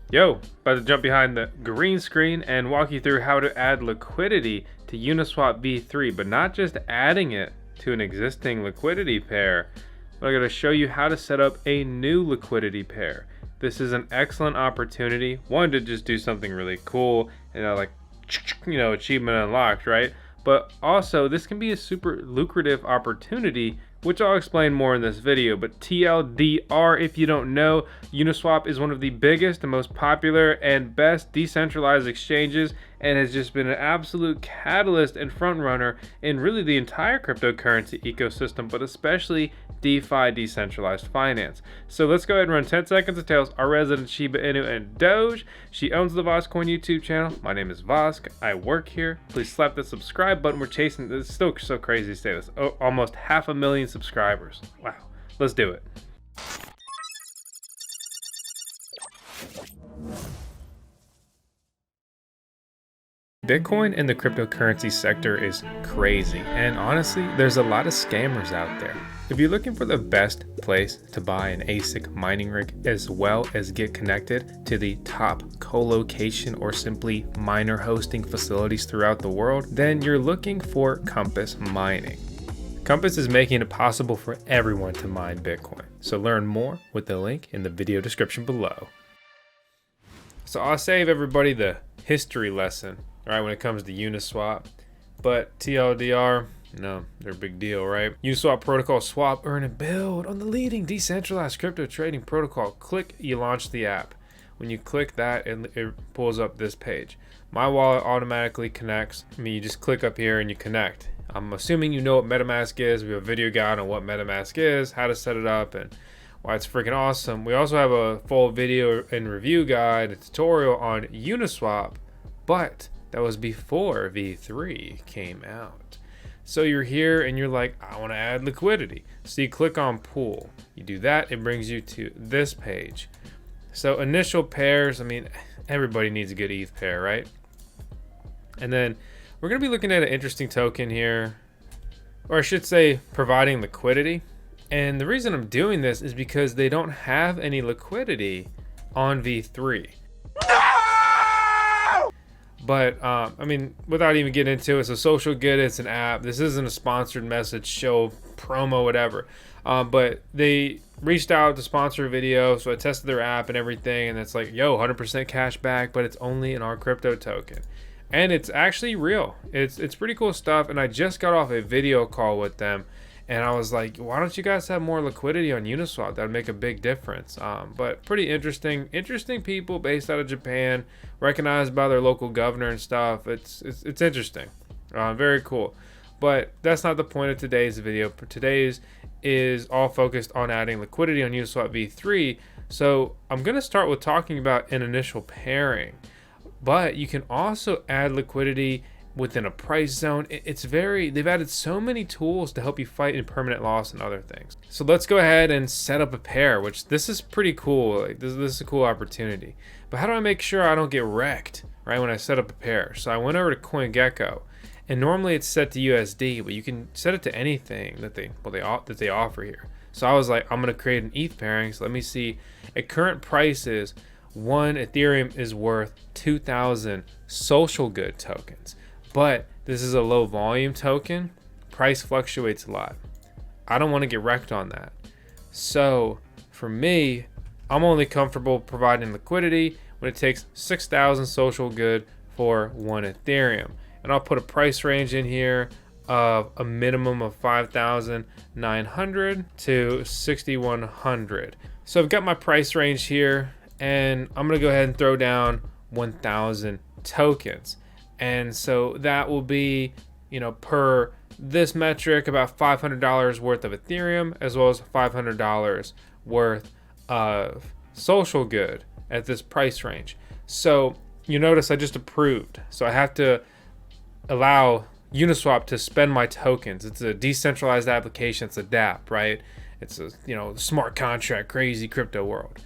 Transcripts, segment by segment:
Yo, about to jump behind the green screen and walk you through how to add liquidity to Uniswap V3, but not just adding it to an existing liquidity pair. But I'm going to show you how to set up a new liquidity pair. This is an excellent opportunity, one, to just do something really cool, like, achievement unlocked, right? But also, this can be a super lucrative opportunity, which I'll explain more in this video. But TLDR, if you don't know, Uniswap is one of the biggest and most popular and best decentralized exchanges, and has just been an absolute catalyst and front runner in really the entire cryptocurrency ecosystem, but especially DeFi, decentralized finance. So let's go ahead and run 10 seconds of tails. Our resident Shiba Inu and Doge. She owns the VoskCoin YouTube channel. My name is Vosk. I work here. Please slap the subscribe button. We're chasing, it's still so crazy to say this, almost 500,000 subscribers. Wow. Let's do it. Bitcoin in the cryptocurrency sector is crazy, and honestly, there's a lot of scammers out there. If you're looking for the best place to buy an ASIC mining rig as well as get connected to the top co-location or simply miner hosting facilities throughout the world, then you're looking for Compass Mining. Compass is making it possible for everyone to mine Bitcoin. So learn more with the link in the video description below. So I'll save everybody the history lesson, right, when it comes to Uniswap, but TLDR, no, they're a big deal, right? Uniswap protocol, swap, earn, and build on the leading decentralized crypto trading protocol. Click, you launch the app. When you click that, it pulls up this page. My wallet automatically connects. You just click up here and you connect. I'm assuming you know what MetaMask is. We have a video guide on what MetaMask is, how to set it up, and why it's freaking awesome. We also have a full video and review guide, a tutorial on Uniswap, but that was before V3 came out. So you're here and you're like, I want to add liquidity. So you click on pool. You do that, it brings you to this page. So initial pairs, I mean, everybody needs a good ETH pair, right? And then we're going to be looking at an interesting token here, or I should say providing liquidity. And the reason I'm doing this is because they don't have any liquidity on V3. But I mean, without even getting into it, it's a social good, it's an app. This isn't a sponsored message, show, promo, whatever. But they reached out to sponsor a video, so I tested their app and everything, and it's like, yo, 100% cash back, but it's only in our crypto token. And it's actually real. It's pretty cool stuff, and I just got off a video call with them, and I was like, why don't you guys have more liquidity on Uniswap? That'd make a big difference. But pretty interesting people based out of Japan, recognized by their local governor and stuff. It's interesting, very cool. But that's not the point of today's video. Today's is all focused on adding liquidity on Uniswap V3. So I'm gonna start with talking about an initial pairing, but you can also add liquidity within a price zone. They've added so many tools to help you fight impermanent loss and other things. So let's go ahead and set up a pair, which this is pretty cool. Like this is a cool opportunity. But how do I make sure I don't get wrecked, right, when I set up a pair? So I went over to CoinGecko, and normally it's set to USD, but you can set it to anything that they offer here. So I was like, I'm gonna create an ETH pairing. So let me see. At current prices, one Ethereum is worth 2,000 social good tokens. But this is a low volume token. Price fluctuates a lot. I don't want to get wrecked on that. So for me, I'm only comfortable providing liquidity when it takes 6,000 social good for one Ethereum. And I'll put a price range in here of a minimum of 5,900 to 6,100. So I've got my price range here, and I'm going to go ahead and throw down 1,000 tokens. And so that will be, per this metric, about $500 worth of Ethereum, as well as $500 worth of social good at this price range. So you notice I just approved. So I have to allow Uniswap to spend my tokens. It's a decentralized application. It's a dApp, right? It's a, smart contract, crazy crypto world.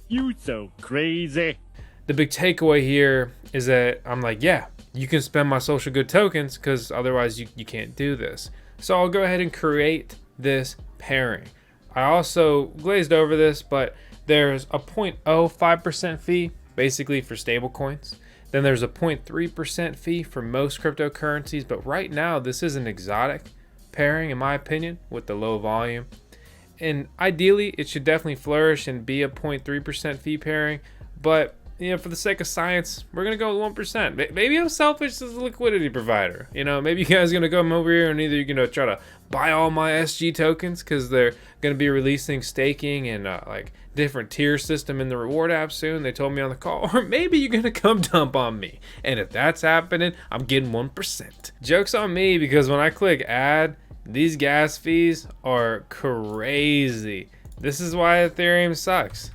You so crazy. The big takeaway here is that I'm like, yeah, you can spend my social good tokens, because otherwise you can't do this. So I'll go ahead and create this pairing. I also glazed over this, but there's a 0.05% fee basically for stable coins. Then there's a 0.3% fee for most cryptocurrencies, but right now this is an exotic pairing in my opinion with the low volume. And ideally it should definitely flourish and be a 0.3% fee pairing, but for the sake of science, we're gonna go with 1%. Maybe I'm selfish as a liquidity provider. Maybe you guys are gonna come over here and either you're gonna try to buy all my SG tokens because they're gonna be releasing staking and like different tier system in the reward app soon. They told me on the call, or maybe you're gonna come dump on me. And if that's happening, I'm getting 1%. Joke's on me because when I click add, these gas fees are crazy. This is why Ethereum sucks.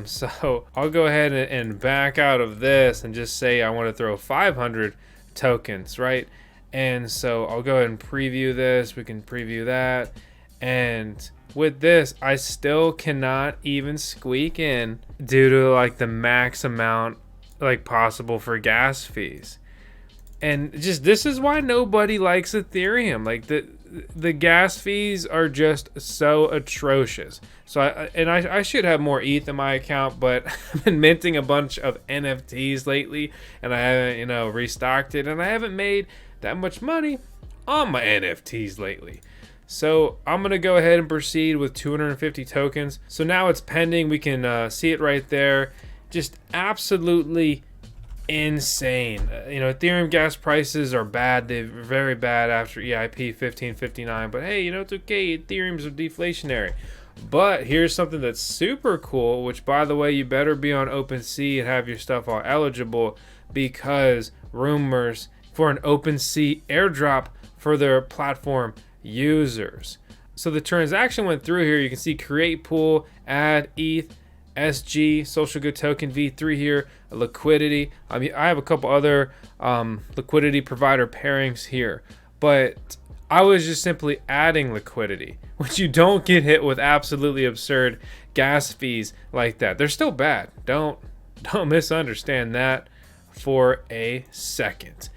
So I'll go ahead and back out of this and just say I want to throw 500 tokens, right? And so I'll go ahead and preview this. We can preview that. And with this, I still cannot even squeak in due to like the max amount like possible for gas fees. And just this is why nobody likes Ethereum. Like the gas fees are just so atrocious. So I should have more ETH in my account, but I've been minting a bunch of NFTs lately, and I haven't restocked it, and I haven't made that much money on my NFTs lately. So I'm gonna go ahead and proceed with 250 tokens. So now it's pending. We can see it right there. Just absolutely insane. Ethereum gas prices are bad. They're very bad after EIP 1559, but hey, it's okay. Ethereum's deflationary. But here's something that's super cool, which by the way, you better be on Opensea and have your stuff all eligible, because rumors for an Opensea airdrop for their platform users. So the transaction went through here. You can see create pool, add ETH, SG, social good token V3 here, liquidity. I have a couple other liquidity provider pairings here, but I was just simply adding liquidity, which you don't get hit with absolutely absurd gas fees like that. They're still bad. Don't misunderstand that for a second.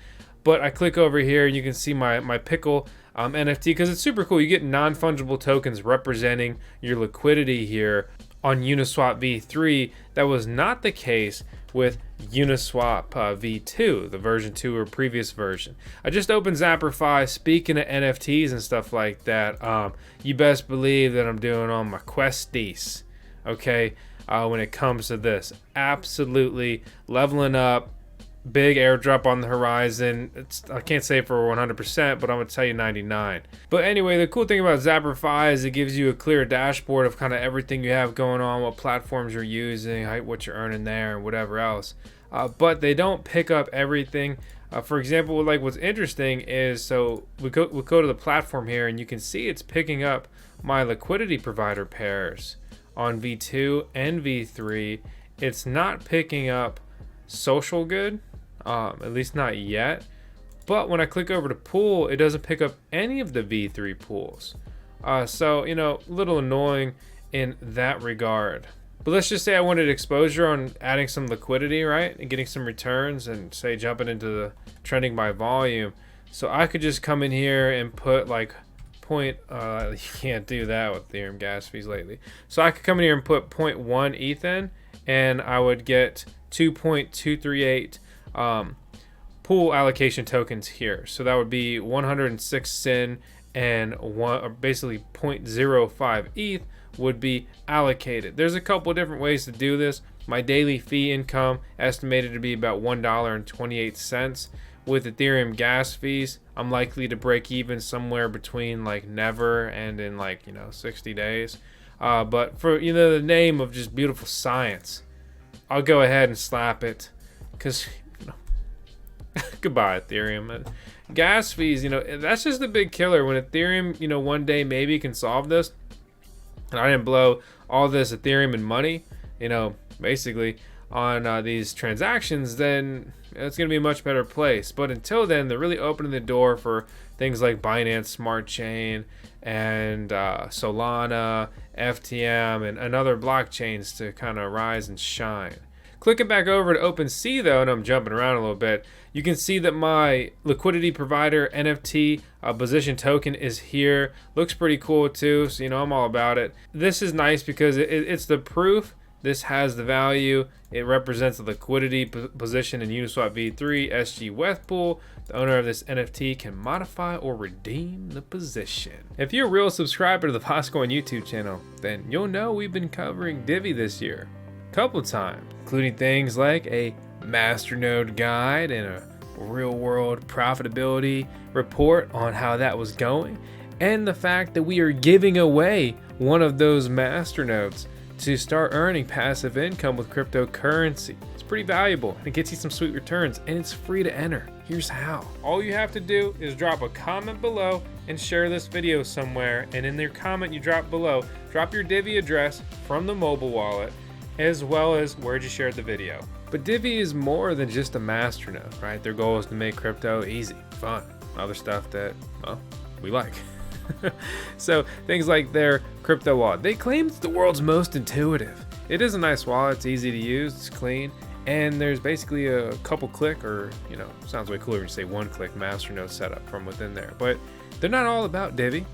But I click over here and you can see my pickle NFT, because it's super cool. You get non-fungible tokens representing your liquidity here on Uniswap V3. That was not the case with Uniswap V2, the version 2 or previous version. I just opened Zapper.Fi. Speaking of NFTs and stuff like that, you best believe that I'm doing all my questies, okay, when it comes to this. Absolutely leveling up. Big airdrop on the horizon. I can't say for 100%, but I'm gonna tell you 99. But anyway, the cool thing about Zapper.Fi is it gives you a clear dashboard of kind of everything you have going on, what platforms you're using, what you're earning there, and whatever else. But they don't pick up everything. For example, like what's interesting is, so we go to the platform here, and you can see it's picking up my liquidity provider pairs on V2 and V3. It's not picking up social good. At least not yet. But when I click over to pool, it doesn't pick up any of the V3 pools. So, a little annoying in that regard. But let's just say I wanted exposure on adding some liquidity, right? And getting some returns and say jumping into the trending by volume. So I could just come in here and put like you can't do that with Ethereum gas fees lately. So I could come in here and put 0.1 ETH in, and I would get 2.238 pool allocation tokens here. So that would be 106 SIN and basically 0.05 ETH would be allocated. There's a couple different ways to do this. My daily fee income estimated to be about $1.28. With Ethereum gas fees, I'm likely to break even somewhere between like never and in 60 days. But for the name of just beautiful science, I'll go ahead and slap it, because goodbye Ethereum. Gas fees, that's just the big killer. When Ethereum, one day maybe can solve this, and I didn't blow all this Ethereum in money, basically on these transactions, then it's going to be a much better place. But until then, they're really opening the door for things like Binance Smart Chain and Solana, FTM, and other blockchains to kind of rise and shine. Clicking back over to Opensea though, and I'm jumping around a little bit, you can see that my liquidity provider NFT position token is here. Looks pretty cool too, so I'm all about it. This is nice because it's the proof This has the value. It represents the liquidity position in Uniswap V3 SG Weth pool. The owner of this NFT can modify or redeem the position. If you're a real subscriber to the VoskCoin YouTube channel, then you'll know we've been covering DIVI this year a couple times, including things like a masternode guide and a real world profitability report on how that was going, and the fact that we are giving away one of those masternodes to start earning passive income with cryptocurrency. It's pretty valuable. It gets you some sweet returns and it's free to enter. Here's how. All you have to do is drop a comment below and share this video somewhere, and in your comment you drop below, drop your DIVI address from the mobile wallet as well as where'd you share the video. But DIVI is more than just a masternode, right? Their goal is to make crypto easy, fun, other stuff that, well, we like. So things like their crypto wallet. They claim it's the world's most intuitive. It is a nice wallet, it's easy to use, it's clean, and there's basically a couple click, or sounds way cooler when you say one click masternode setup from within there. But they're not all about DIVI.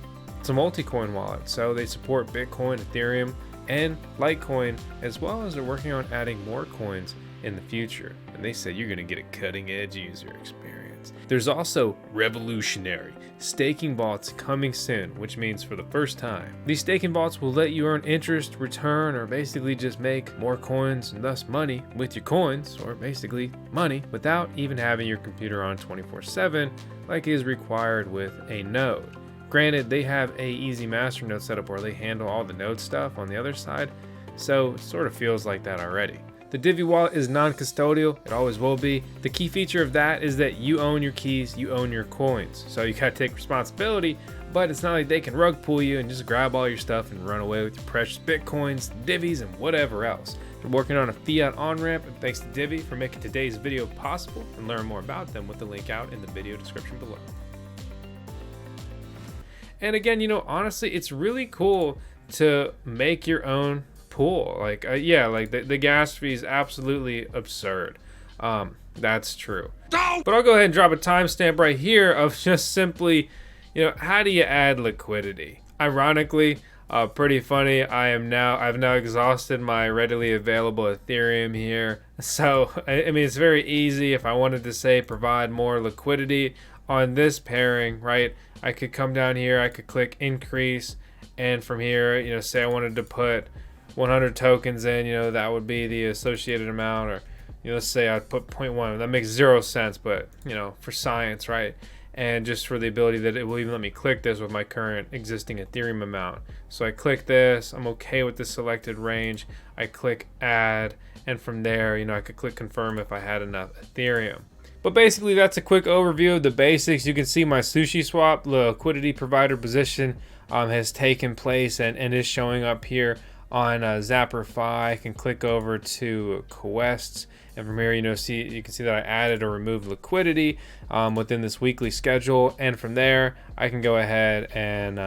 It's a multi-coin wallet, so they support Bitcoin, Ethereum, and Litecoin, as well as they're working on adding more coins in the future. And they say you're gonna get a cutting edge user experience. There's also revolutionary staking vaults coming soon, which means for the first time, these staking vaults will let you earn interest, return, or basically just make more coins and thus money with your coins, or basically money without even having your computer on 24/7 like is required with a node. Granted, they have a easy masternode setup where they handle all the node stuff on the other side, so it sort of feels like that already. The DIVI wallet is non-custodial, it always will be. The key feature of that is that you own your keys, you own your coins. So you gotta take responsibility, but it's not like they can rug pull you and just grab all your stuff and run away with your precious Bitcoins, DIVIs, and whatever else. They're working on a fiat on-ramp, and thanks to DIVI for making today's video possible, and learn more about them with the link out in the video description below. And again, honestly, it's really cool to make your own pool. Like the gas fee is absolutely absurd. That's true. But I'll go ahead and drop a timestamp right here of just simply, how do you add liquidity? Ironically, pretty funny, I've now exhausted my readily available Ethereum here. So I mean, it's very easy. If I wanted to say provide more liquidity on this pairing, right, I could come down here, I could click increase, and from here, say I wanted to put 100 tokens in, that would be the associated amount, or let's say I'd put 0.1. That makes 0 cents, but for science, right? And just for the ability that it will even let me click this with my current existing Ethereum amount. So I click this, I'm okay with the selected range, I click add, and from there, I could click confirm if I had enough Ethereum. But basically, that's a quick overview of the basics. You can see my Uniswap, the liquidity provider position has taken place and is showing up here on Zapper.Fi. I can click over to quests, and from here, you can see that I added or removed liquidity within this weekly schedule, and from there, I can go ahead and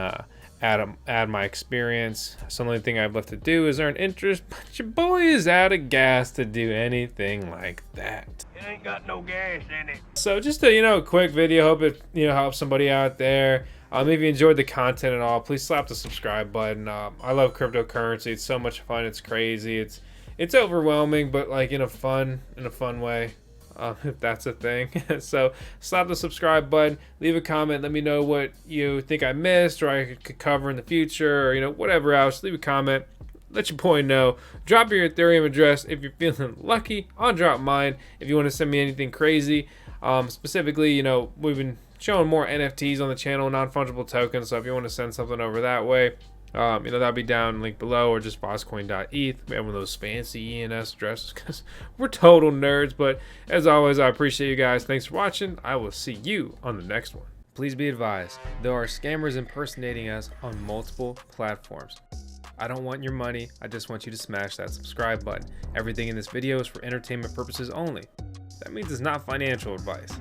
add my experience. So the only thing I've left to do is earn interest, but your boy is out of gas to do anything like that. It ain't got no gas in it. So just a quick video. Hope it helps somebody out there. If you enjoyed the content at all, please slap the subscribe button. I love cryptocurrency. It's so much fun. It's crazy. It's overwhelming, but like in a fun way, if that's a thing. So slap the subscribe button. Leave a comment. Let me know what you think I missed, or I could cover in the future, or whatever else. Leave a comment. Let your boy know. Drop your Ethereum address if you're feeling lucky. I'll drop mine if you want to send me anything crazy. Specifically, we've been showing more NFTs on the channel, non-fungible tokens. So if you want to send something over that way, that'll be down link below, or just VoskCoin.eth. We have one of those fancy ENS addresses because we're total nerds. But as always, I appreciate you guys. Thanks for watching. I will see you on the next one. Please be advised, there are scammers impersonating us on multiple platforms. I don't want your money. I just want you to smash that subscribe button. Everything in this video is for entertainment purposes only. That means it's not financial advice.